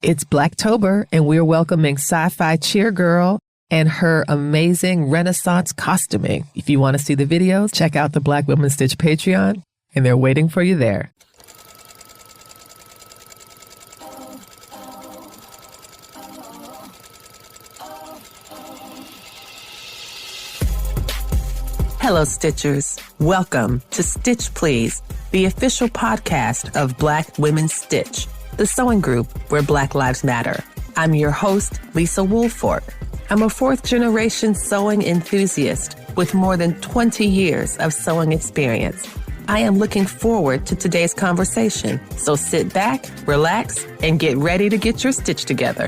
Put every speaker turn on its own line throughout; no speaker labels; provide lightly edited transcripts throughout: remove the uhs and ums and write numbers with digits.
It's Blacktober, and we're welcoming sci-fi cheer girl and her amazing Renaissance costuming. If you want to see the videos, check out the Black Women Stitch Patreon, and they're waiting for you there. Hello, Stitchers. Welcome to Stitch Please, the official podcast of Black Women Stitch, the sewing group where Black Lives Matter. I'm your host, Lisa Woolfork. I'm a fourth-generation sewing enthusiast with more than 20 years of sewing experience. I am looking forward to today's conversation, so sit back, relax, and get ready to get your stitch together.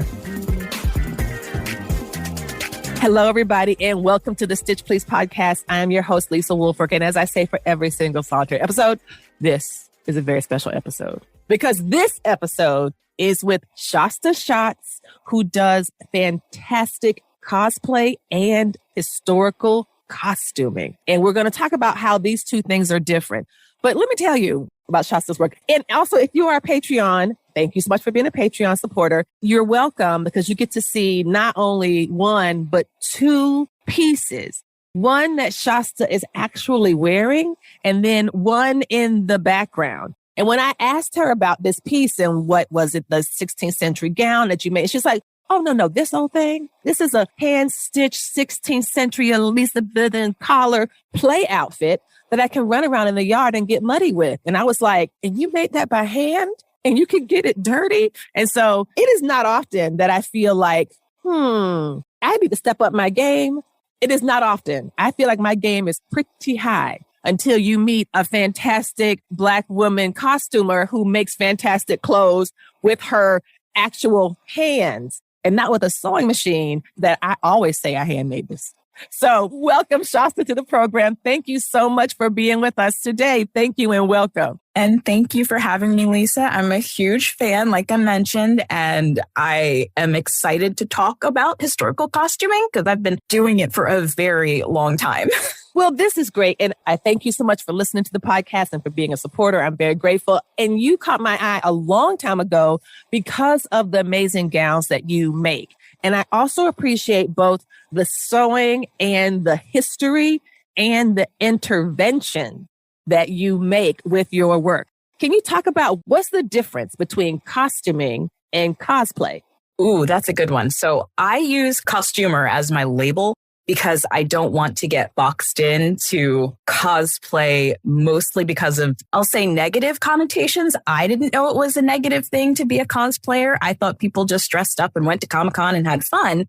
Hello, everybody, and welcome to the Stitch Please podcast. I am your host, Lisa Woolfork, and as I say for every single solitary episode, this is a very special episode. Because this episode is with Shasta Schatz, who does fantastic cosplay and historical costuming. And we're going to talk about how these two things are different. But let me tell you about Shasta's work. And also, if you are a Patreon, thank you so much for being a Patreon supporter. You're welcome because you get to see not only one, but two pieces. One that Shasta is actually wearing, and then one in the background. And when I asked her about this piece and what was it, the 16th century gown that you made, she's like, oh, no, this whole thing, this is a hand-stitched 16th century Elizabethan collar play outfit that I can run around in the yard and get muddy with. And I was like, and you made that by hand and you can get it dirty? And so it is not often that I feel like, I need to step up my game. It is not often. I feel like my game is pretty high until you meet a fantastic Black woman costumer who makes fantastic clothes with her actual hands and not with a sewing machine that I always say I handmade this. So welcome, Shasta, to the program. Thank you so much for being with us today. Thank you and welcome.
And thank you for having me, Lisa. I'm a huge fan, like I mentioned, and I am excited to talk about historical costuming because I've been doing it for a very long time.
Well, this is great. And I thank you so much for listening to the podcast and for being a supporter. I'm very grateful. And you caught my eye a long time ago because of the amazing gowns that you make. And I also appreciate both the sewing and the history and the intervention that you make with your work. Can you talk about what's the difference between costuming and cosplay?
Ooh, that's a good one. So I use costumer as my label because I don't want to get boxed into cosplay, mostly because of, I'll say, negative connotations. I didn't know it was a negative thing to be a cosplayer. I thought people just dressed up and went to Comic-Con and had fun.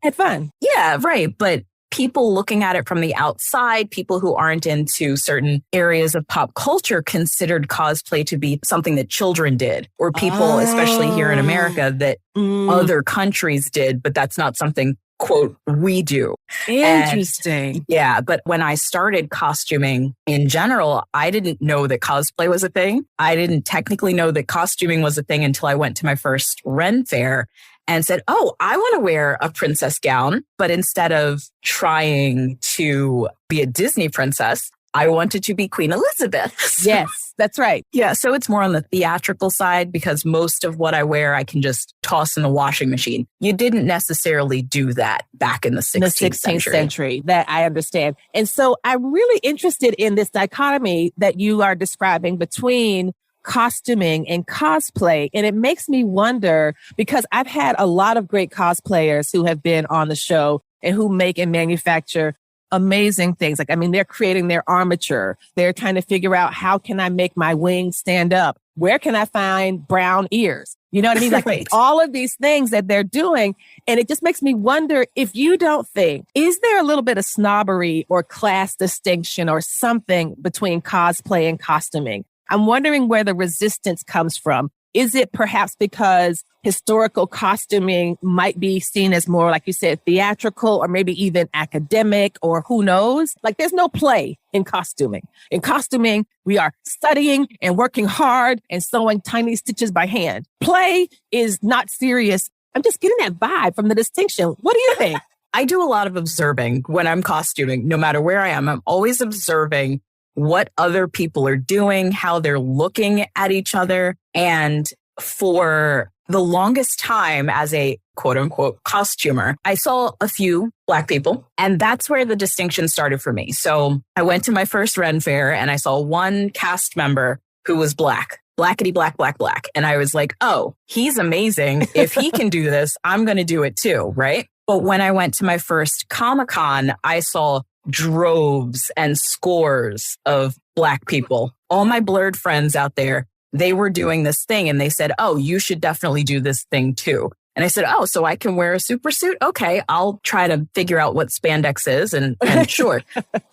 Yeah, right. But people looking at it from the outside, people who aren't into certain areas of pop culture considered cosplay to be something that children did, or people, especially here in America, that other countries did, but that's not something, quote, we do.
Interesting.
Yeah. But when I started costuming in general, I didn't know that cosplay was a thing. I didn't technically know that costuming was a thing until I went to my first Ren fair and said, oh, I want to wear a princess gown. But instead of trying to be a Disney princess, I wanted to be Queen Elizabeth.
Yes, that's right.
Yeah. So it's more on the theatrical side because most of what I wear, I can just toss in the washing machine. You didn't necessarily do that back in the 16th century.
That I understand. And so I'm really interested in this dichotomy that you are describing between costuming and cosplay. And it makes me wonder, because I've had a lot of great cosplayers who have been on the show and who make and manufacture amazing things. Like, I mean, they're creating their armature. They're trying to figure out, how can I make my wings stand up? Where can I find brown ears? You know what I mean? Like
Right.
All of these things that they're doing. And it just makes me wonder if you don't think, is there a little bit of snobbery or class distinction or something between cosplay and costuming? I'm wondering where the resistance comes from. Is it perhaps because historical costuming might be seen as more, like you said, theatrical or maybe even academic, or who knows? Like, there's no play in costuming. In costuming, we are studying and working hard and sewing tiny stitches by hand. Play is not serious. I'm just getting that vibe from the distinction. What do you think?
I do a lot of observing when I'm costuming, no matter where I am. I'm always observing what other people are doing, how they're looking at each other. And for the longest time as a quote unquote costumer, I saw a few Black people, and that's where the distinction started for me. So I went to my first Ren Fair and I saw one cast member who was Black. Blackity black, black, black. And I was like, oh, he's amazing. If he can do this, I'm going to do it too, right? But when I went to my first Comic-Con, I saw droves and scores of Black people. All my blurred friends out there, they were doing this thing and they said, oh, you should definitely do this thing too. And I said, oh, so I can wear a super suit? Okay, I'll try to figure out what spandex is and sure.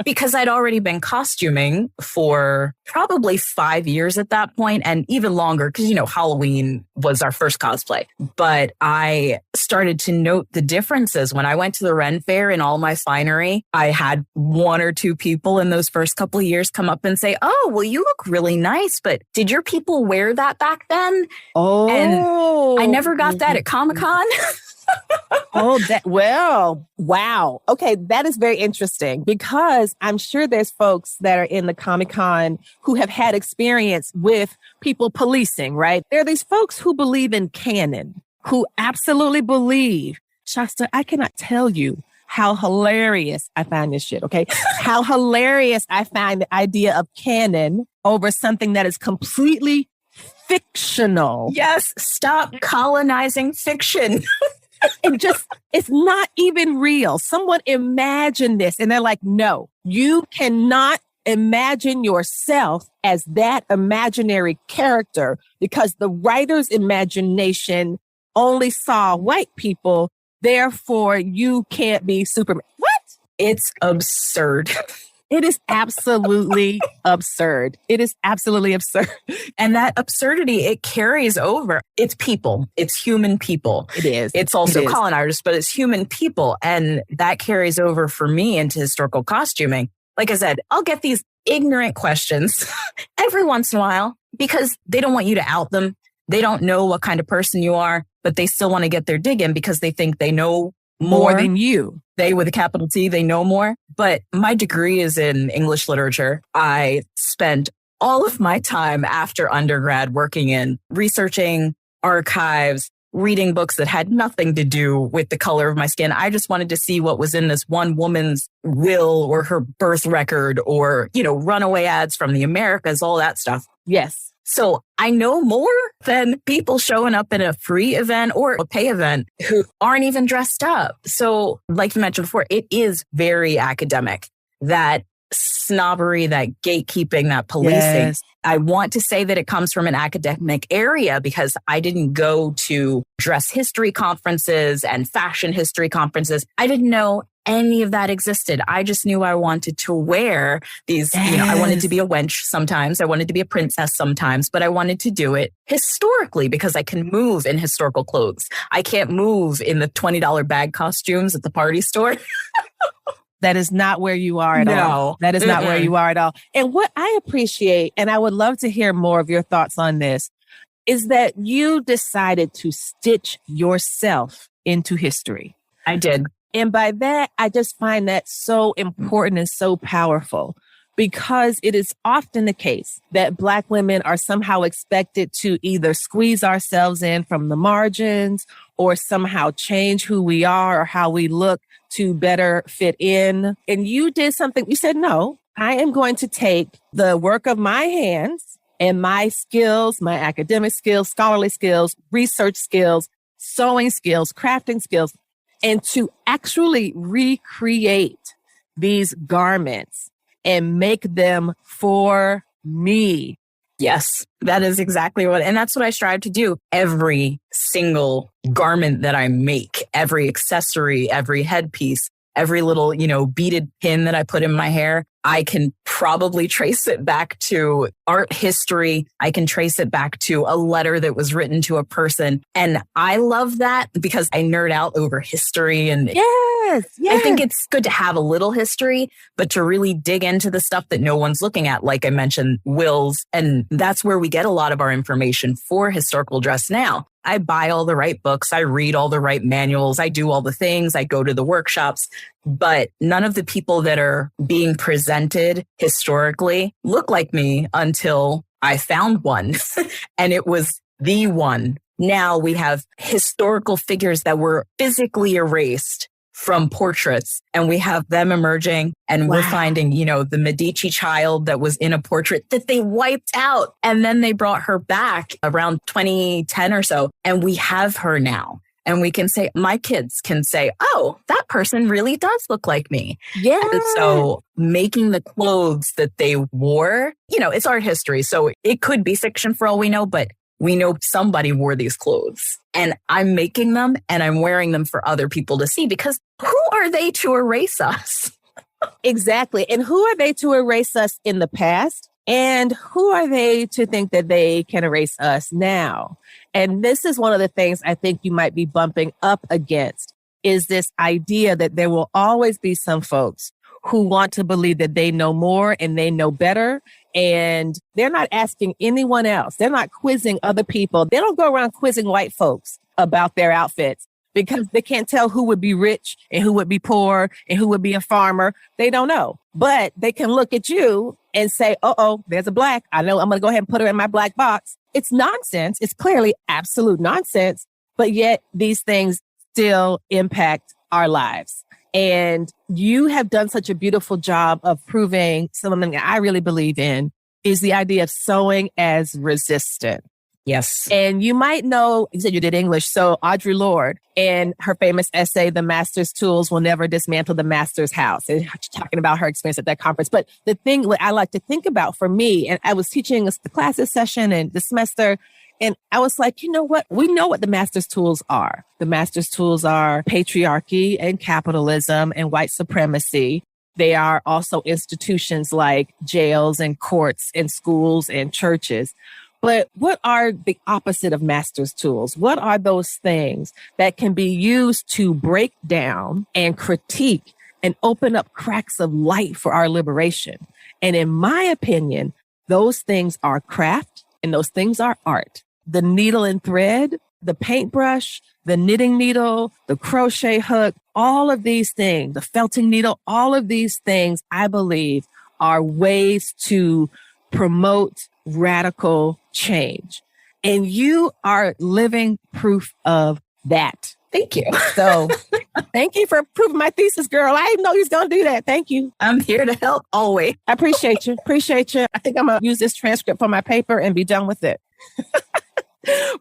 Because I'd already been costuming for probably 5 years at that point and even longer because, you know, Halloween was our first cosplay. But I started to note the differences. When I went to the Ren Fair in all my finery, I had 1 or 2 people in those first couple of years come up and say, oh, well, you look really nice, but did your people wear that back then?
Oh.
And I never got that at Comic-Con.
Wow. Okay, that is very interesting because I'm sure there's folks that are in the Comic-Con who have had experience with people policing, right? There are these folks who believe in canon, who absolutely believe, Shasta, I cannot tell you how hilarious I find this shit, okay? How hilarious I find the idea of canon over something that is completely fictional.
Yes, stop colonizing fiction.
It's not even real. Someone imagined this and they're like, no, you cannot imagine yourself as that imaginary character because the writer's imagination only saw white people. Therefore, you can't be Superman. What?
It's absurd.
It is absolutely absurd. It is absolutely absurd.
And that absurdity, it carries over. It's people. It's human people.
It is.
It's also colonizers, but it's human people. And that carries over for me into historical costuming. Like I said, I'll get these ignorant questions every once in a while because they don't want you to out them. They don't know what kind of person you are, but they still want to get their dig in because they think they know more
than you.
They with a capital T, they know more. But my degree is in English literature. I spent all of my time after undergrad working in researching archives, reading books that had nothing to do with the color of my skin. I just wanted to see what was in this one woman's will or her birth record or, you know, runaway ads from the Americas, all that stuff.
Yes.
So I know more than people showing up in a free event or a pay event who aren't even dressed up. So like you mentioned before, it is very academic, that snobbery, that gatekeeping, that policing.
Yes.
I want to say that it comes from an academic area because I didn't go to dress history conferences and fashion history conferences. I didn't know any of that existed. I just knew I wanted to wear these, you know, I wanted to be a wench sometimes. I wanted to be a princess sometimes, but I wanted to do it historically because I can move in historical clothes. I can't move in the $20 bag costumes at the party store.
That is not where you are at all. That is not where you are at all. And what I appreciate, and I would love to hear more of your thoughts on this, is that you decided to stitch yourself into history.
I did.
And by that, I just find that so important and so powerful because it is often the case that Black women are somehow expected to either squeeze ourselves in from the margins or somehow change who we are or how we look to better fit in. And you did something, you said, no, I am going to take the work of my hands and my skills, my academic skills, scholarly skills, research skills, sewing skills, crafting skills, and to actually recreate these garments and make them for me.
Yes, that is exactly what, and that's what I strive to do. Every single garment that I make, every accessory, every headpiece, every little, you know, beaded pin that I put in my hair, I can probably trace it back to art history. I can trace it back to a letter that was written to a person. And I love that because I nerd out over history. And
yes.
I think it's good to have a little history, but to really dig into the stuff that no one's looking at, like I mentioned, wills. And that's where we get a lot of our information for historical dress now. I buy all the right books. I read all the right manuals. I do all the things. I go to the workshops, but none of the people that are being presented historically look like me until I found one. And it was the one now we have historical figures that were physically erased from portraits, and we have them emerging, and we're finding, the Medici child that was in a portrait that they wiped out, and then they brought her back around 2010 or so, and we have her now. And we can say, my kids can say, oh, that person really does look like me.
Yeah.
And so making the clothes that they wore, it's art history. So it could be fiction for all we know, but we know somebody wore these clothes, and I'm making them and I'm wearing them for other people to see, because who are they to erase us?
Exactly. And who are they to erase us in the past? And who are they to think that they can erase us now? And this is one of the things I think you might be bumping up against, is this idea that there will always be some folks who want to believe that they know more and they know better. And they're not asking anyone else. They're not quizzing other people. They don't go around quizzing white folks about their outfits, because they can't tell who would be rich and who would be poor and who would be a farmer. They don't know. But they can look at you and say, oh, there's a black. I know I'm going to go ahead and put her in my black box. It's nonsense. It's clearly absolute nonsense. But yet these things still impact our lives. And you have done such a beautiful job of proving something that I really believe in, is the idea of sewing as resistant.
Yes.
And you might know, you said you did English. So Audre Lorde, in her famous essay, The Master's Tools Will Never Dismantle the Master's House, and talking about her experience at that conference. But the thing that I like to think about for me, and I was teaching the classes session and the semester, and I was like, you know what? We know what the master's tools are. The master's tools are patriarchy and capitalism and white supremacy. They are also institutions like jails and courts and schools and churches. But what are the opposite of master's tools? What are those things that can be used to break down and critique and open up cracks of light for our liberation? And in my opinion, those things are craft and those things are art. The needle and thread, the paintbrush, the knitting needle, the crochet hook, all of these things, the felting needle, all of these things, I believe, are ways to promote radical change. And you are living proof of that.
Thank you.
So thank you for proving my thesis, girl. I didn't know you was going to do that. Thank you.
I'm here to help always.
I appreciate you. Appreciate you. I think I'm going to use this transcript for my paper and be done with it.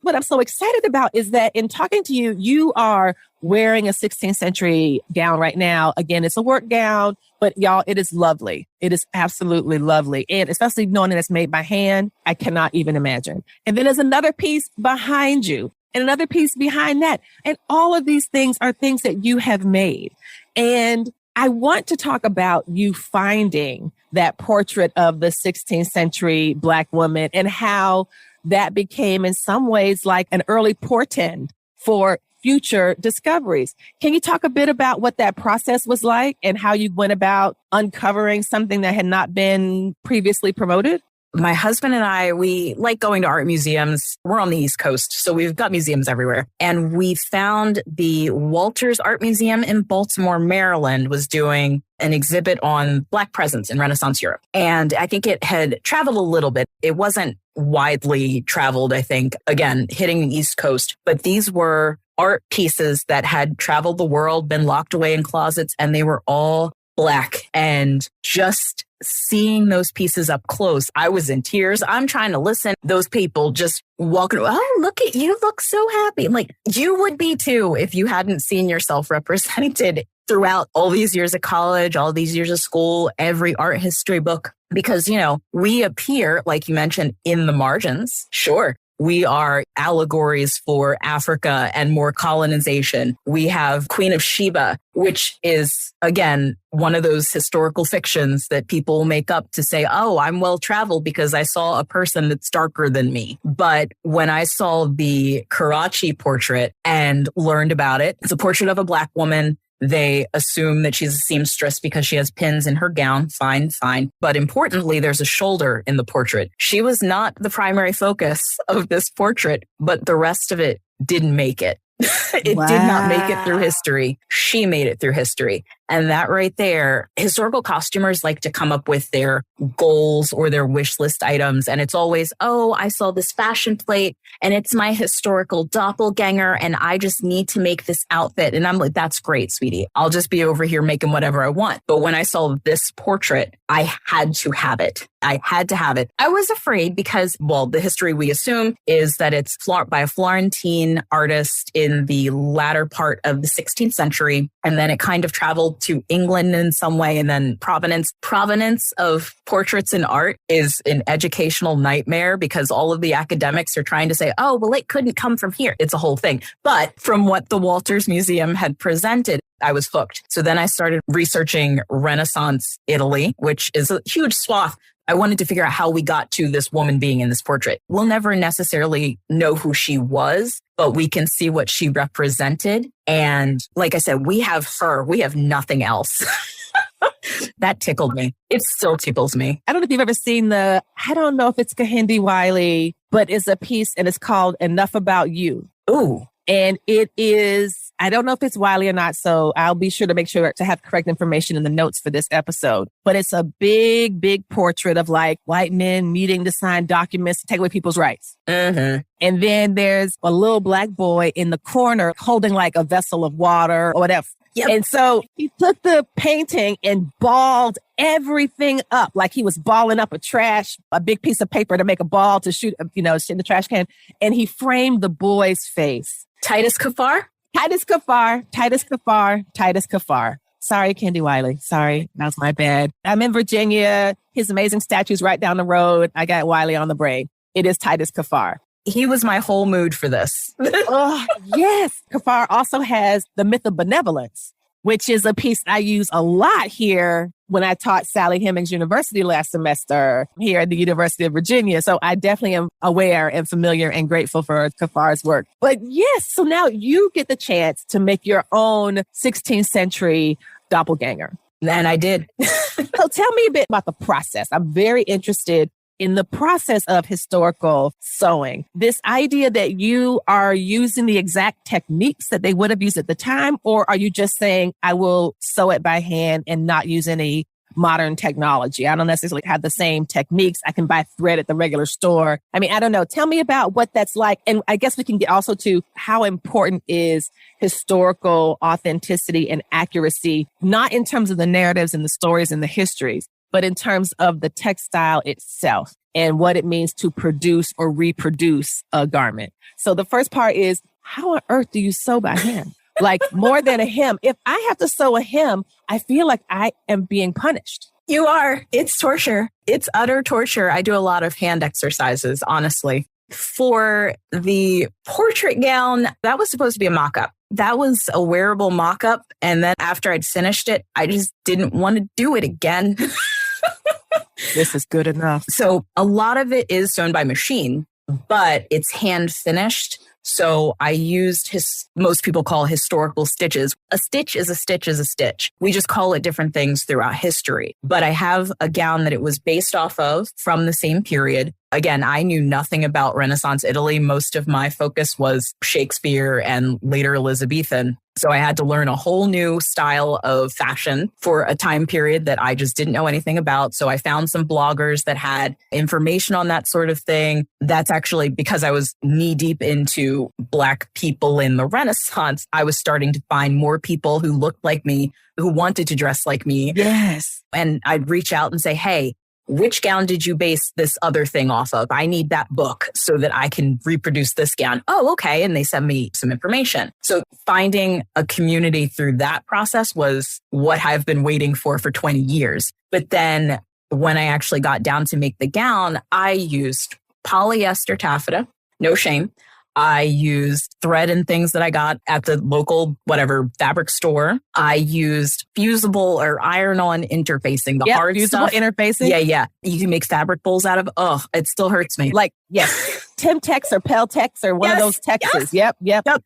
What I'm so excited about is that in talking to you, you are wearing a 16th century gown right now. Again, it's a work gown, but y'all, it is lovely. It is absolutely lovely. And especially knowing that it's made by hand, I cannot even imagine. And then there's another piece behind you and another piece behind that. And all of these things are things that you have made. And I want to talk about you finding that portrait of the 16th century Black woman and how that became in some ways like an early portend for future discoveries. Can you talk a bit about what that process was like and how you went about uncovering something that had not been previously promoted?
My husband and I, we like going to art museums. We're on the East Coast, so we've got museums everywhere. And we found the Walters Art Museum in Baltimore, Maryland, was doing an exhibit on Black presence in Renaissance Europe. And I think it had traveled a little bit. It wasn't widely traveled, I think, again, hitting the East Coast. But these were art pieces that had traveled the world, been locked away in closets, and they were all Black. And just seeing those pieces up close, I was in tears. I'm trying to listen. Those people just walking, oh, look at you, look so happy. I'm like, you would be too if you hadn't seen yourself represented throughout all these years of college, all these years of school, every art history book. Because, you know, we appear, like you mentioned, in the margins. Sure. We are allegories for Africa and more colonization. We have Queen of Sheba, which is, again, one of those historical fictions that people make up to say, oh, I'm well-traveled because I saw a person that's darker than me. But when I saw the Karachi portrait and learned about it, it's a portrait of a Black woman. They assume that she's a seamstress because she has pins in her gown. Fine. But importantly, there's a shoulder in the portrait. She was not the primary focus of this portrait, but the rest of it didn't make it. It did not make it through history. She made it through history. And that right there, historical costumers like to come up with their goals or their wish list items. And it's always, oh, I saw this fashion plate and it's my historical doppelganger and I just need to make this outfit. And I'm like, that's great, sweetie. I'll just be over here making whatever I want. But when I saw this portrait, I had to have it. I had to have it. I was afraid because, well, the history we assume is that it's by a Florentine artist in the latter part of the 16th century. And then it kind of traveled to England in some way. And then provenance of portraits in art is an educational nightmare because all of the academics are trying to say, oh, well, it couldn't come from here. It's a whole thing. But from what the Walters Museum had presented, I was hooked. So then I started researching Renaissance Italy, which is a huge swath. I wanted to figure out how we got to this woman being in this portrait. We'll never necessarily know who she was, but we can see what she represented. And like I said, we have her. We have nothing else. That tickled me. It still tickles me.
I don't know if you've ever seen I don't know if it's Kehinde Wiley, but it's a piece and it's called Enough About You.
Ooh.
And it is, I don't know if it's Wiley or not, so I'll be sure to make sure to have correct information in the notes for this episode. But it's a big, big portrait of like white men meeting to sign documents to take away people's rights.
Mm-hmm.
And then there's a little black boy in the corner holding like a vessel of water or whatever. Yep. And so he took the painting and balled everything up, like he was balling up a big piece of paper to make a ball to shoot, shit in the trash can. And he framed the boy's face.
Titus Kaphar.
Sorry, Kehinde Wiley. Sorry, that was my bad. I'm in Virginia. His amazing statue's right down the road. I got Wiley on the brain. It is Titus Kaphar.
He was my whole mood for this.
Oh, yes. Kaphar also has The Myth of Benevolence, which is a piece I use a lot here when I taught Sally Hemings University last semester here at the University of Virginia. So I definitely am aware and familiar and grateful for Kaphar's work. But yes, so now you get the chance to make your own 16th century doppelganger.
And I did.
So tell me a bit about the process. I'm very interested in the process of historical sewing. This idea that you are using the exact techniques that they would have used at the time, or are you just saying, I will sew it by hand and not use any modern technology? I don't necessarily have the same techniques. I can buy thread at the regular store. I mean, I don't know. Tell me about what that's like. And I guess we can get also to how important is historical authenticity and accuracy, not in terms of the narratives and the stories and the histories, but in terms of the textile itself and what it means to produce or reproduce a garment. So the first part is, how on earth do you sew by hand? Like more than a hem. If I have to sew a hem, I feel like I am being punished.
You are. It's torture. It's utter torture. I do a lot of hand exercises, honestly. For the portrait gown, that was supposed to be a mock-up. That was a wearable mock-up. And then after I'd finished it, I just didn't want to do it again.
This is good enough.
So a lot of it is sewn by machine, but it's hand finished. So I used most people call historical stitches. A stitch is a stitch is a stitch. We just call it different things throughout history. But I have a gown that it was based off of from the same period. Again, I knew nothing about Renaissance Italy. Most of my focus was Shakespeare and later Elizabethan. So I had to learn a whole new style of fashion for a time period that I just didn't know anything about. So I found some bloggers that had information on that sort of thing. That's actually because I was knee deep into Black people in the Renaissance. I was starting to find more people who looked like me, who wanted to dress like me.
Yes.
And I'd reach out and say, hey, which gown did you base this other thing off of? I need that book so that I can reproduce this gown. Oh, okay. And they send me some information. So finding a community through that process was what I've been waiting for 20 years. But then when I actually got down to make the gown, I used polyester taffeta, no shame. I used thread and things that I got at the local, fabric store. I used fusible or iron-on interfacing, the hard
fusible
stuff.
Interfacing.
Yeah. You can make fabric bowls out of, it still hurts me.
Like, yes, Timtex or Peltex or one of those Texas. Yep.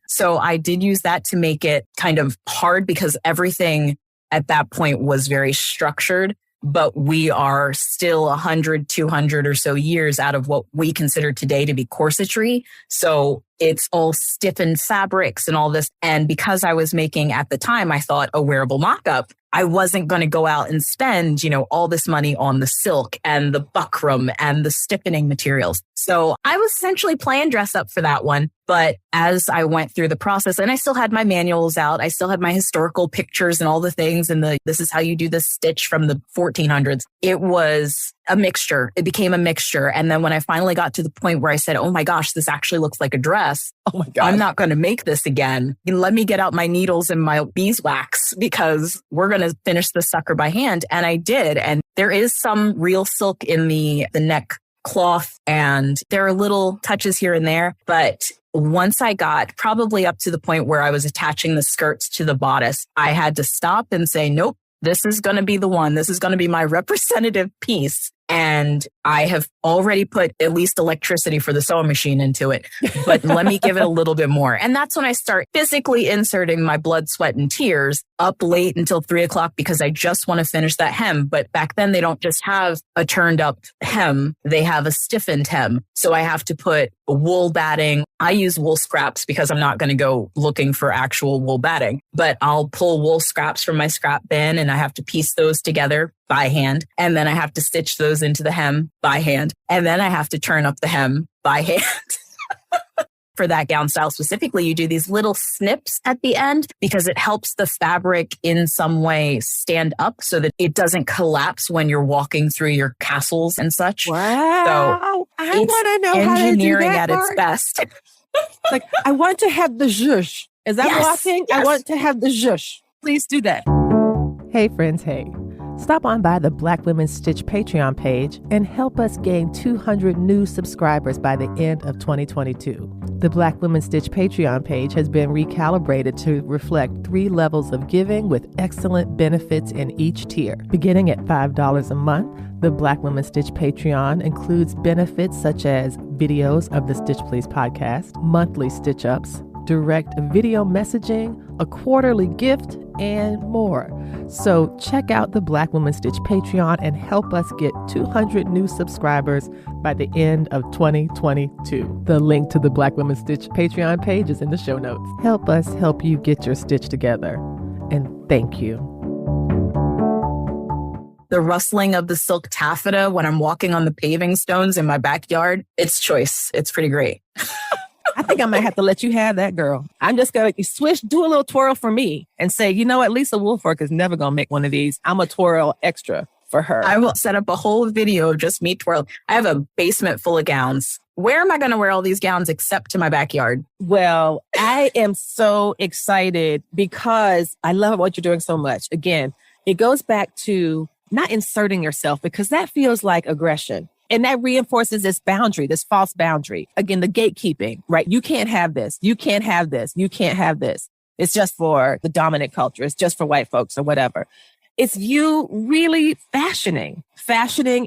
So I did use that to make it kind of hard because everything at that point was very structured. But we are still 100, 200 or so years out of what we consider today to be corsetry. So It's all stiffened fabrics and all this. And because I was making at the time, I thought a wearable mock-up, I wasn't going to go out and spend, all this money on the silk and the buckram and the stiffening materials. So I was essentially playing dress up for that one. But as I went through the process, and I still had my manuals out, I still had my historical pictures and all the things, and this is how you do this stitch from the 1400s. It was a mixture. It became a mixture. And then when I finally got to the point where I said, oh my gosh, this actually looks like a dress.
Oh my God.
I'm not going to make this again. Let me get out my needles and my beeswax because we're going to finish this sucker by hand. And I did. And there is some real silk in the neck cloth, and there are little touches here and there. But once I got probably up to the point where I was attaching the skirts to the bodice, I had to stop and say, nope, this is going to be the one. This is going to be my representative piece. And I have already put at least electricity for the sewing machine into it, but let me give it a little bit more. And that's when I start physically inserting my blood, sweat, and tears up late until 3:00 because I just want to finish that hem. But back then they don't just have a turned up hem. They have a stiffened hem. So I have to put wool batting. I use wool scraps because I'm not going to go looking for actual wool batting, but I'll pull wool scraps from my scrap bin and I have to piece those together by hand. And then I have to stitch those into the hem by hand. And then I have to turn up the hem by hand. For that gown style specifically, you do these little snips at the end because it helps the fabric in some way stand up so that it doesn't collapse when you're walking through your castles and such.
Wow. So I want to know
engineering
how to do that
at its best.
Like, I want to have the zhuzh. Is that walking?
Yes.
I want to have the zhuzh. Please do that. Hey, friends. Hey. Stop on by the Black Women Stitch Patreon page and help us gain 200 new subscribers by the end of 2022. The Black Women Stitch Patreon page has been recalibrated to reflect 3 levels of giving with excellent benefits in each tier. Beginning at $5 a month, the Black Women Stitch Patreon includes benefits such as videos of the Stitch Please podcast, monthly stitch ups, direct video messaging, a quarterly gift, and more. So check out the Black Women Stitch Patreon and help us get 200 new subscribers by the end of 2022. The link to the Black Women Stitch Patreon page is in the show notes. Help us help you get your stitch together. And thank you.
The rustling of the silk taffeta when I'm walking on the paving stones in my backyard, it's choice. It's pretty great.
I think I might have to let you have that, girl. I'm just going to switch, do a little twirl for me and say, you know what? Lisa Woolfork is never going to make one of these. I'm a twirl extra for her.
I will set up a whole video of just me twirl. I have a basement full of gowns. Where am I going to wear all these gowns except to my backyard?
Well, I am so excited because I love what you're doing so much. Again, it goes back to not inserting yourself because that feels like aggression. And that reinforces this boundary, this false boundary. Again, the gatekeeping, right? You can't have this. You can't have this. You can't have this. It's just for the dominant culture. It's just for white folks or whatever. It's you really fashioning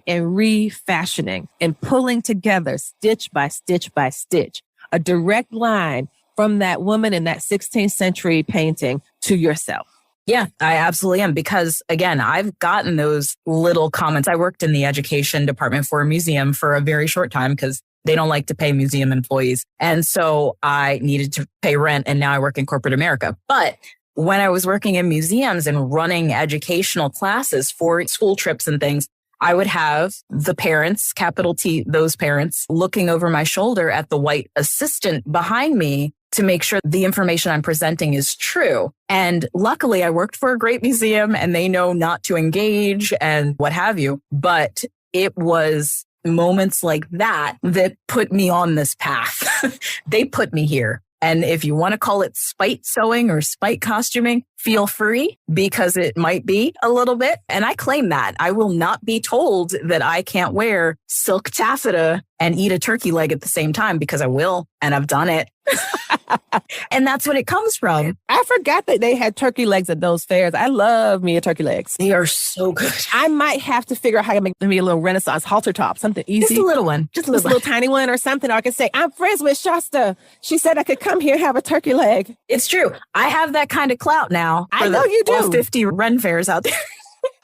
and refashioning and pulling together stitch by stitch by stitch, a direct line from that woman in that 16th century painting to yourself.
Yeah, I absolutely am. Because again, I've gotten those little comments. I worked in the education department for a museum for a very short time because they don't like to pay museum employees. And so I needed to pay rent. And now I work in corporate America. But when I was working in museums and running educational classes for school trips and things, I would have the parents, capital T, those parents, looking over my shoulder at the white assistant behind me to make sure the information I'm presenting is true. And luckily, I worked for a great museum and they know not to engage and what have you. But it was moments like that that put me on this path. They put me here. And if you want to call it spite sewing or spite costuming, feel free because it might be a little bit. And I claim that. I will not be told that I can't wear silk taffeta and eat a turkey leg at the same time because I will. And I've done it. And that's what it comes from.
I forgot that they had turkey legs at those fairs. I love me a turkey legs.
They are so good.
I might have to figure out how to make me a little Renaissance halter top, something easy.
Just a little one. Just a little
tiny one or something. Or I can say, I'm friends with Shasta. She said I could come here and have a turkey leg.
It's true. I have that kind of clout now.
I know you do.
50 Ren fairs out there.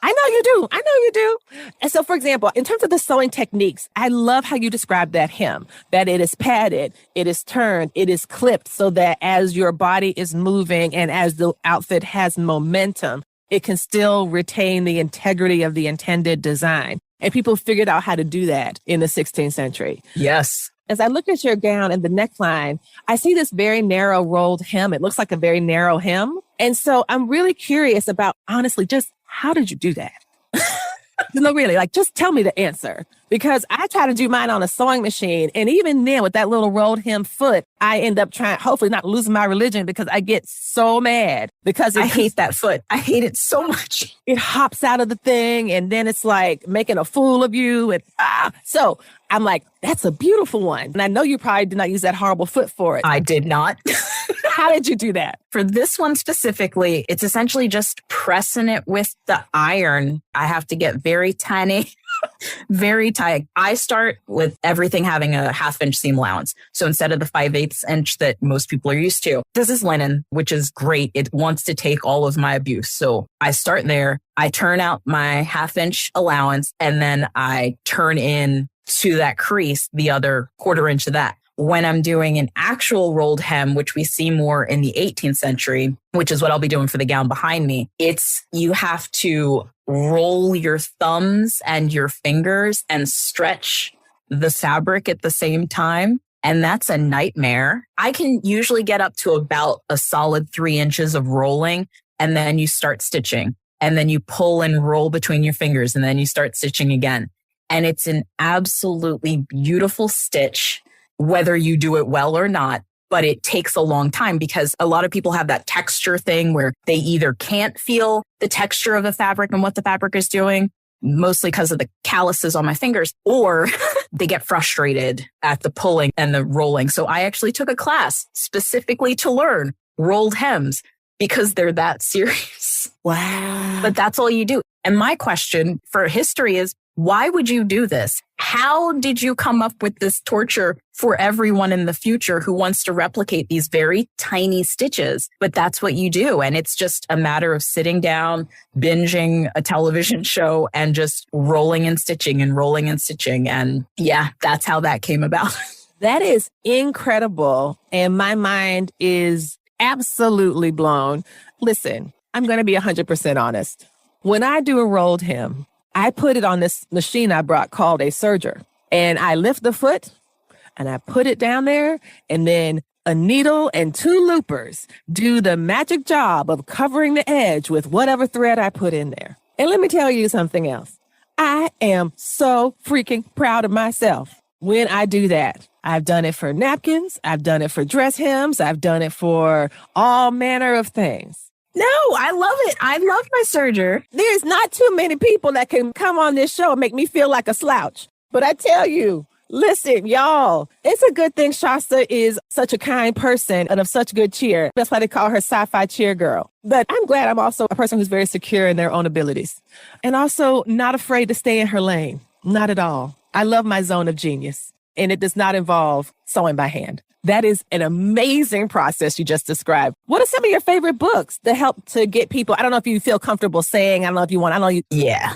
I know you do. I know you do. And so, for example, in terms of the sewing techniques, I love how you describe that hem, that it is padded, it is turned, it is clipped so that as your body is moving and as the outfit has momentum, it can still retain the integrity of the intended design. And people figured out how to do that in the 16th century.
Yes.
As I look at your gown and the neckline, I see this very narrow rolled hem. It looks like a very narrow hem. And so I'm really curious about, honestly, just how did you do that? No, really, like, just tell me the answer. Because I try to do mine on a sewing machine. And even then, with that little rolled hem foot, I end up trying, hopefully not losing my religion, because I get so mad because
I hate that foot. I hate it so much.
It hops out of the thing and then it's like making a fool of you. And so I'm like, that's a beautiful one. And I know you probably did not use that horrible foot for it.
I did not.
How did you do that?
For this one specifically, it's essentially just pressing it with the iron. I have to get very tiny, very tight. I start with everything having a 1/2 inch seam allowance. So instead of the 5/8 inch that most people are used to, this is linen, which is great. It wants to take all of my abuse. So I start there. I turn out my 1/2 inch allowance and then I turn in to that crease, the other 1/4 inch of that. When I'm doing an actual rolled hem, which we see more in the 18th century, which is what I'll be doing for the gown behind me, you have to roll your thumbs and your fingers and stretch the fabric at the same time. And that's a nightmare. I can usually get up to about a solid 3 inches of rolling, and then you start stitching. And then you pull and roll between your fingers, and then you start stitching again. And it's an absolutely beautiful stitch, whether you do it well or not, but it takes a long time because a lot of people have that texture thing where they either can't feel the texture of the fabric and what the fabric is doing, mostly because of the calluses on my fingers, or they get frustrated at the pulling and the rolling. So I actually took a class specifically to learn rolled hems because they're that serious.
Wow.
But that's all you do. And my question for history is, why would you do this? How did you come up with this torture for everyone in the future who wants to replicate these very tiny stitches? But that's what you do. And it's just a matter of sitting down, binging a television show and just rolling and stitching and rolling and stitching. And yeah, that's how that came about.
That is incredible. And my mind is absolutely blown. Listen, I'm going to be 100% honest. When I do a rolled hem, I put it on this machine I brought called a serger, and I lift the foot and I put it down there, and then a needle and 2 loopers do the magic job of covering the edge with whatever thread I put in there. And let me tell you something else. I am so freaking proud of myself when I do that. I've done it for napkins. I've done it for dress hems. I've done it for all manner of things.
No, I love it. I love my serger.
There's not too many people that can come on this show and make me feel like a slouch. But I tell you, listen, y'all, it's a good thing Shasta is such a kind person and of such good cheer. That's why they call her sci-fi cheer girl. But I'm glad I'm also a person who's very secure in their own abilities and also not afraid to stay in her lane. Not at all. I love my zone of genius, and it does not involve sewing by hand. That is an amazing process you just described. What are some of your favorite books that help to get people? I don't know if you feel comfortable saying, I don't know if you want, I know you.
Yeah.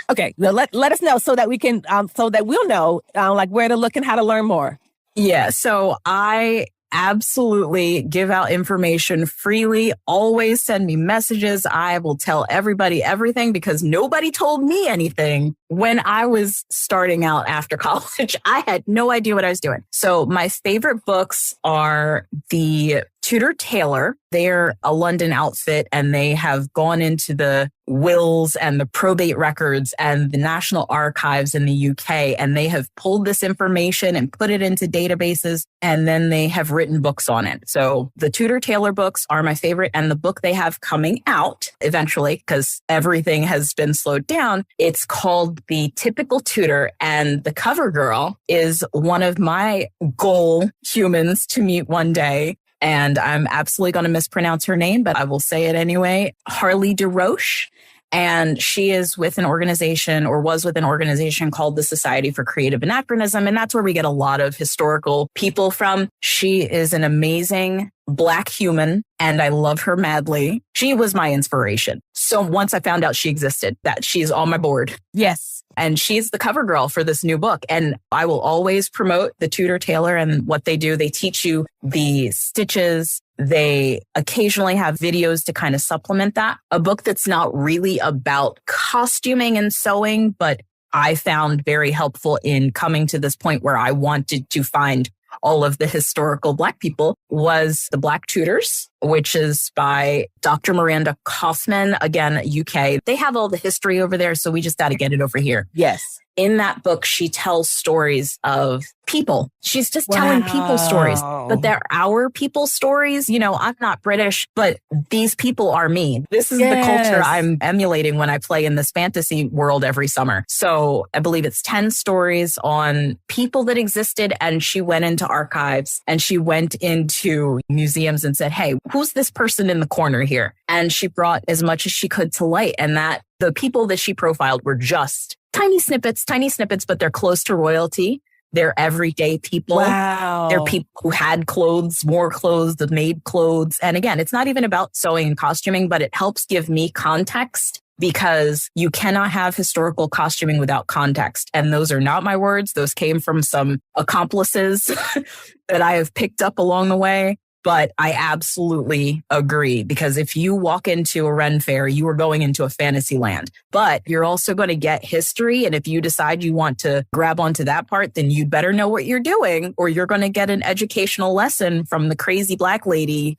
Okay. Well, let us know so that we can, so that we'll know like where to look and how to learn more.
Yeah. So I absolutely give out information freely. Always send me messages. I will tell everybody everything because nobody told me anything when I was starting out after college. I had no idea what I was doing. So my favorite books are the Tudor Tailor. They're a London outfit, and they have gone into the wills and the probate records and the National Archives in the UK, and they have pulled this information and put it into databases, and then they have written books on it. So the Tudor Tailor books are my favorite, and the book they have coming out eventually, because everything has been slowed down, it's called The Typical Tudor, and the cover girl is one of my goal humans to meet one day. And I'm absolutely going to mispronounce her name, but I will say it anyway. Harley DeRoche. And she is with an organization, or was with an organization called the Society for Creative Anachronism. And that's where we get a lot of historical people from. She is an amazing Black human, and I love her madly. She was my inspiration. So once I found out she existed, that she's on my board.
Yes.
And she's the cover girl for this new book. And I will always promote the Tudor Tailor and what they do. They teach you the stitches. They occasionally have videos to kind of supplement that. A book that's not really about costuming and sewing, but I found very helpful in coming to this point where I wanted to find all of the historical Black people was The Black Tudors, which is by Dr. Miranda Kaufman, again, UK. They have all the history over there, so we just got to get it over here.
Yes.
In that book, she tells stories of people. She's just telling people stories, but they're our people stories. You know, I'm not British, but these people are me. This is the culture I'm emulating when I play in this fantasy world every summer. So I believe it's 10 stories on people that existed. And she went into archives and she went into museums and said, hey, who's this person in the corner here? And she brought as much as she could to light. And that the people that she profiled were just tiny snippets, but they're close to royalty. They're everyday people.
Wow.
They're people who had clothes, wore clothes, that made clothes. And again, it's not even about sewing and costuming, but it helps give me context because you cannot have historical costuming without context. And those are not my words. Those came from some accomplices that I have picked up along the way. But I absolutely agree, because if you walk into a Ren fair, you are going into a fantasy land, but you're also going to get history. And if you decide you want to grab onto that part, then you'd better know what you're doing, or you're going to get an educational lesson from the crazy Black lady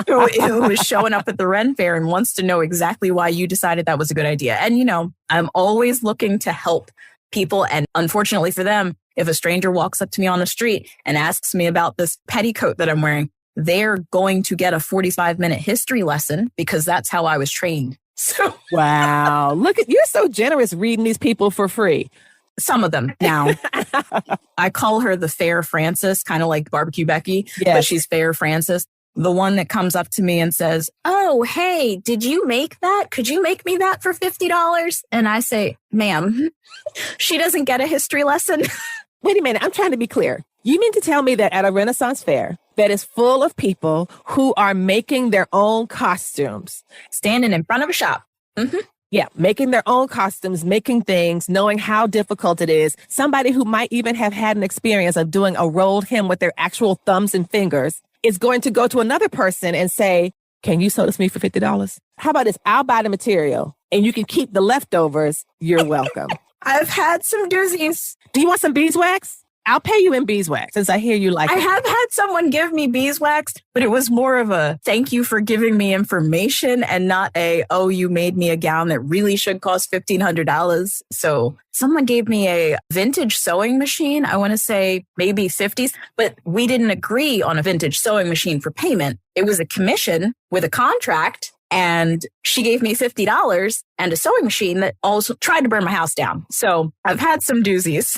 who is showing up at the Ren fair and wants to know exactly why you decided that was a good idea. And, you know, I'm always looking to help people. And unfortunately for them, if a stranger walks up to me on the street and asks me about this petticoat that I'm wearing, they're going to get a 45-minute history lesson because that's how I was trained. So
wow. Look at, you're so generous reading these people for free.
Some of them now. I call her the Fair Francis, kind of like Barbecue Becky, but she's Fair Francis. The one that comes up to me and says, oh, hey, did you make that? Could you make me that for $50? And I say, ma'am, she doesn't get a history lesson.
Wait a minute. I'm trying to be clear. You mean to tell me that at a Renaissance fair that is full of people who are making their own costumes,
standing in front of a shop? Mm-hmm.
Yeah, making their own costumes, making things, knowing how difficult it is. Somebody who might even have had an experience of doing a rolled hem with their actual thumbs and fingers is going to go to another person and say, can you sew this for me for $50? How about this? I'll buy the material and you can keep the leftovers. You're welcome.
I've had some doozies.
Do you want some beeswax? I'll pay you in beeswax since I hear you like it.
I have had someone give me beeswax, but it was more of a thank you for giving me information and not a, oh, you made me a gown that really should cost $1,500. So someone gave me a vintage sewing machine. I want to say maybe 50s, but we didn't agree on a vintage sewing machine for payment. It was a commission with a contract. And she gave me $50 and a sewing machine that also tried to burn my house down. So I've had some doozies.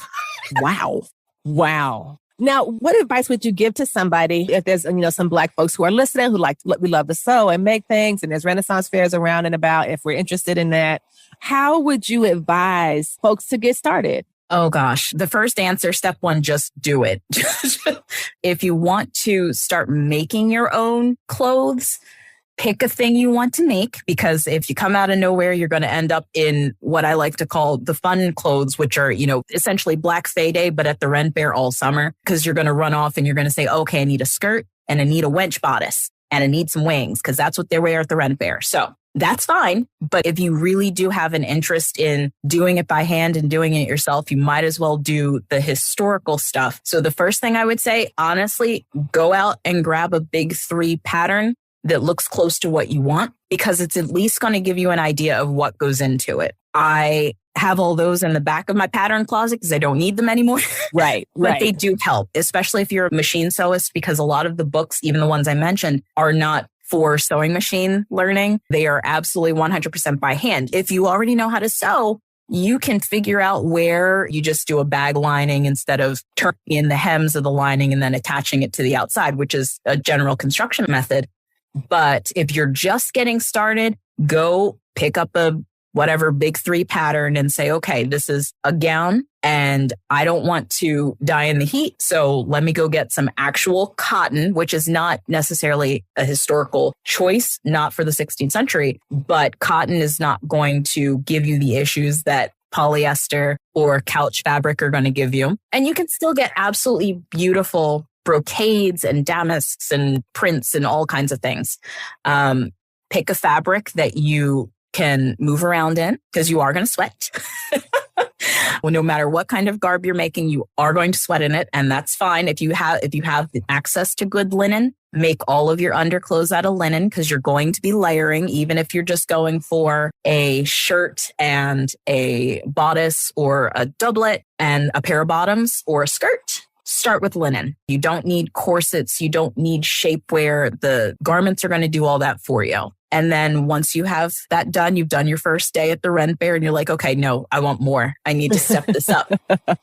Wow. Wow. Now, what advice would you give to somebody if there's, you know, some Black folks who are listening, who we love to sew and make things, and there's Renaissance fairs around and about, if we're interested in that, how would you advise folks to get started?
Oh gosh, the first answer, step one, just do it. If you want to start making your own clothes, pick a thing you want to make, because if you come out of nowhere, you're going to end up in what I like to call the fun clothes, which are, you know, essentially Black Fae Day, but at the Ren Fair all summer, because you're going to run off and you're going to say, okay, I need a skirt and I need a wench bodice and I need some wings, because that's what they wear at the Ren Fair. So that's fine. But if you really do have an interest in doing it by hand and doing it yourself, you might as well do the historical stuff. So the first thing I would say, honestly, go out and grab a big 3 pattern that looks close to what you want, because it's at least going to give you an idea of what goes into it. I have all those in the back of my pattern closet because I don't need them anymore.
Right.
But they do help, especially if you're a machine sewist, because a lot of the books, even the ones I mentioned, are not for sewing machine learning. They are absolutely 100% by hand. If you already know how to sew, you can figure out where you just do a bag lining instead of turning in the hems of the lining and then attaching it to the outside, which is a general construction method. But if you're just getting started, go pick up a whatever big three pattern and say, okay, this is a gown and I don't want to die in the heat. So let me go get some actual cotton, which is not necessarily a historical choice, not for the 16th century, but cotton is not going to give you the issues that polyester or couch fabric are going to give you. And you can still get absolutely beautiful brocades and damasks and prints and all kinds of things. Pick a fabric that you can move around in because you are going to sweat. Well, no matter what kind of garb you're making, you are going to sweat in it. And that's fine. If you have access to good linen, make all of your underclothes out of linen because you're going to be layering, even if you're just going for a shirt and a bodice or a doublet and a pair of bottoms or a skirt. Start with linen. You don't need corsets. You don't need shapewear. The garments are going to do all that for you. And then once you have that done, you've done your first day at the Ren Fair and you're like, okay, no, I want more. I need to step this up.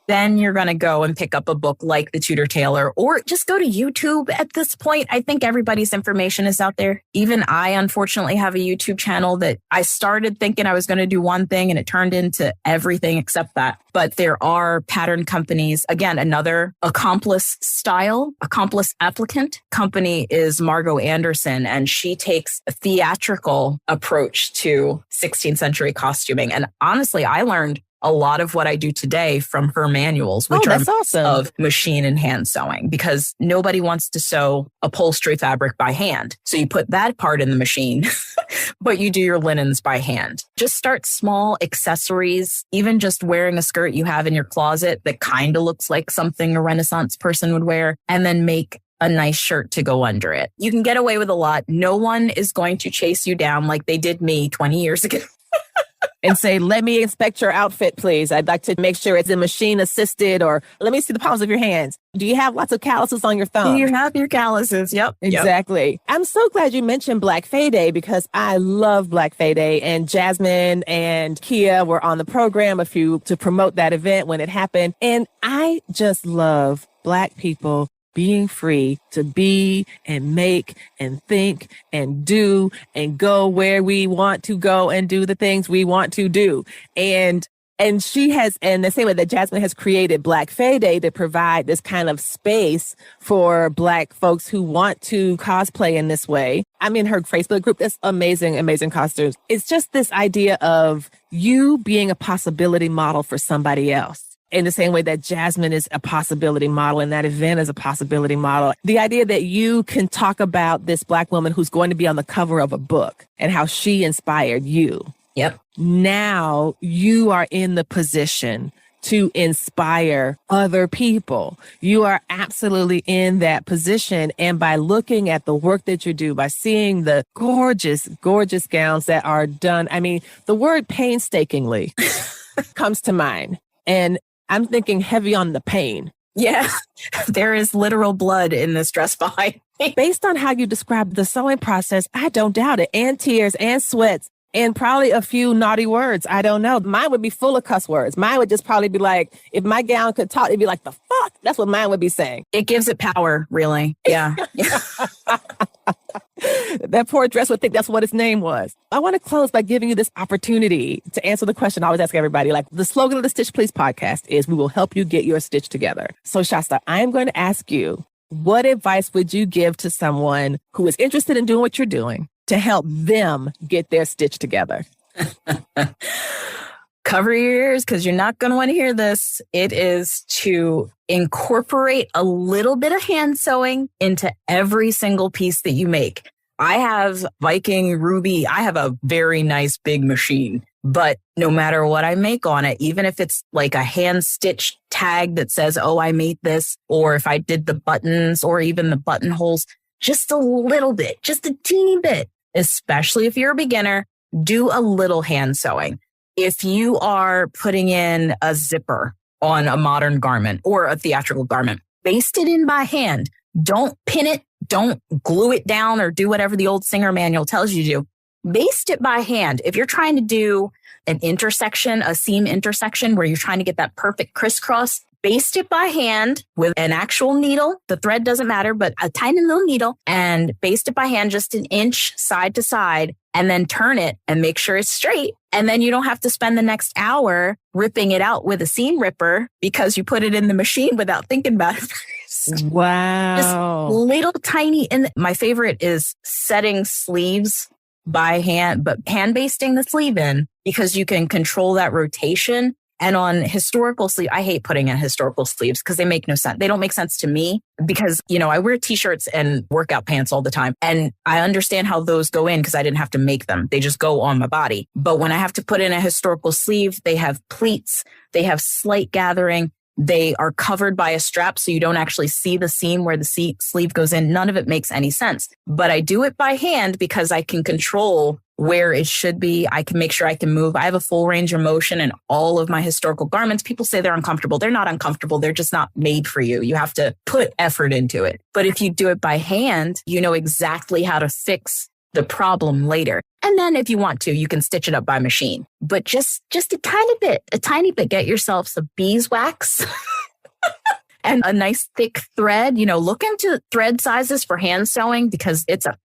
Then you're going to go and pick up a book like The Tudor Tailor or just go to YouTube at this point. I think everybody's information is out there. Even I, unfortunately, have a YouTube channel that I started thinking I was going to do one thing and it turned into everything except that. But there are pattern companies. Again, another accomplice applicant company is Margot Anderson, and she takes a theatrical approach to 16th century costuming. And honestly, I learned a lot of what I do today from her manuals, which are
awesome.
Of machine and hand sewing, because nobody wants to sew upholstery fabric by hand. So you put that part in the machine, but you do your linens by hand. Just start small accessories, even just wearing a skirt you have in your closet that kind of looks like something a Renaissance person would wear, and then make a nice shirt to go under it. You can get away with a lot. No one is going to chase you down like they did me 20 years ago.
And say, let me inspect your outfit, please. I'd like to make sure it's a machine assisted, or let me see the palms of your hands. Do you have lots of calluses on your thumb?
Do you have your calluses? Yep.
Exactly. Yep. I'm so glad you mentioned Black Fae Day because I love Black Fae Day, and Jasmine and Kia were on the program to promote that event when it happened. And I just love Black people being free to be and make and think and do and go where we want to go and do the things we want to do. And she has, and the same way that Jasmine has created Black Fae Day to provide this kind of space for Black folks who want to cosplay in this way. I'm in her Facebook group. That's amazing, amazing costumes. It's just this idea of you being a possibility model for somebody else. In the same way that Jasmine is a possibility model and that event is a possibility model. The idea that you can talk about this Black woman who's going to be on the cover of a book and how she inspired you.
Yep.
Now you are in the position to inspire other people. You are absolutely in that position. And by looking at the work that you do, by seeing the gorgeous, gorgeous gowns that are done, I mean, the word painstakingly comes to mind. And I'm thinking heavy on the pain.
Yeah, there is literal blood in this dress behind me.
Based on how you described the sewing process, I don't doubt it. And tears and sweats and probably a few naughty words. I don't know. Mine would be full of cuss words. Mine would just probably be like, if my gown could talk, it'd be like, the fuck? That's what mine would be saying.
It gives it power, really. Yeah.
That poor dress would think that's what its name was. I want to close by giving you this opportunity to answer the question I always ask everybody. Like, the slogan of the Stitch Please podcast is, we will help you get your stitch together. So Shasta, I am going to ask you, what advice would you give to someone who is interested in doing what you're doing to help them get their stitch together?
Cover your ears because you're not going to want to hear this. It is to incorporate a little bit of hand sewing into every single piece that you make. I have Viking Ruby. I have a very nice big machine, but no matter what I make on it, even if it's like a hand stitched tag that says, oh, I made this, or if I did the buttons or even the buttonholes, just a little bit, just a teeny bit, especially if you're a beginner, do a little hand sewing. If you are putting in a zipper on a modern garment or a theatrical garment, baste it in by hand. Don't pin it. Don't glue it down or do whatever the old Singer manual tells you to do. Baste it by hand. If you're trying to do an intersection, a seam intersection where you're trying to get that perfect crisscross, baste it by hand with an actual needle. The thread doesn't matter, but a tiny little needle, and baste it by hand just an inch side to side, and then turn it and make sure it's straight. And then you don't have to spend the next hour ripping it out with a seam ripper because you put it in the machine without thinking about it first.
Wow.
Just little tiny. And my favorite is setting sleeves by hand, but hand basting the sleeve in because you can control that rotation. And on historical sleeve, I hate putting in historical sleeves because they make no sense. They don't make sense to me because, I wear t-shirts and workout pants all the time. And I understand how those go in because I didn't have to make them. They just go on my body. But when I have to put in a historical sleeve, they have pleats, they have slight gathering. They are covered by a strap so you don't actually see the seam where the sleeve goes in. None of it makes any sense. But I do it by hand because I can control where it should be. I can make sure I can move. I have a full range of motion in all of my historical garments. People say they're uncomfortable. They're not uncomfortable. They're just not made for you. You have to put effort into it. But if you do it by hand, you know exactly how to fix the problem later. And then if you want to, you can stitch it up by machine. But just a tiny bit, get yourself some beeswax and a nice thick thread. Look into thread sizes for hand sewing because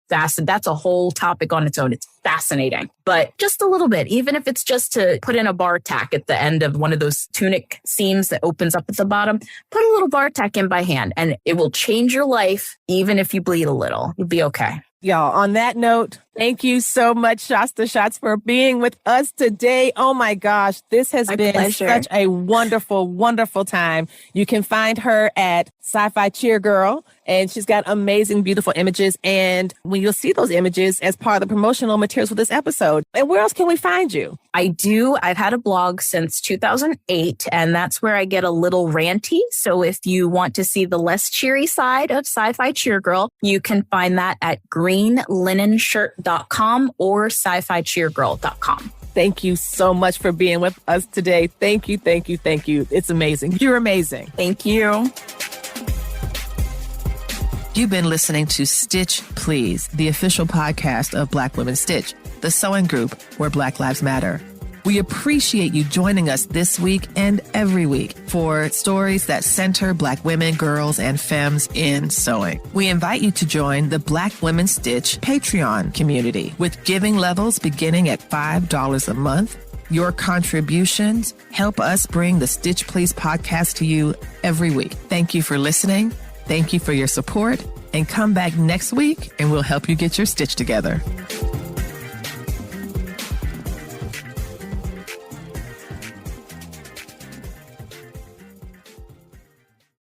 that's a whole topic on its own. It's fascinating, but just a little bit, even if it's just to put in a bar tack at the end of one of those tunic seams that opens up at the bottom, put a little bar tack in by hand and it will change your life. Even if you bleed a little, you'll be okay.
Y'all, on that note, thank you so much, Shasta Schatz, for being with us today. Oh my gosh, this has been such a wonderful, wonderful time. You can find her at Sci-Fi Cheer Girl, and she's got amazing, beautiful images. And when you'll see those images as part of the promotional materials for this episode. And where else can we find you?
I've had a blog since 2008, and that's where I get a little ranty. So if you want to see the less cheery side of Sci-Fi Cheer Girl, you can find that at greenlinenshirt.com or sci-fi-cheergirl.com.
Thank you so much for being with us today. Thank you, thank you, thank you. It's amazing. You're amazing.
Thank you.
You've been listening to Stitch Please, the official podcast of Black Women Stitch, the sewing group where Black Lives Matter. We appreciate you joining us this week and every week for stories that center Black women, girls, and femmes in sewing. We invite you to join the Black Women Stitch Patreon community with giving levels beginning at $5 a month. Your contributions help us bring the Stitch Please podcast to you every week. Thank you for listening. Thank you for your support, and come back next week and we'll help you get your stitch together.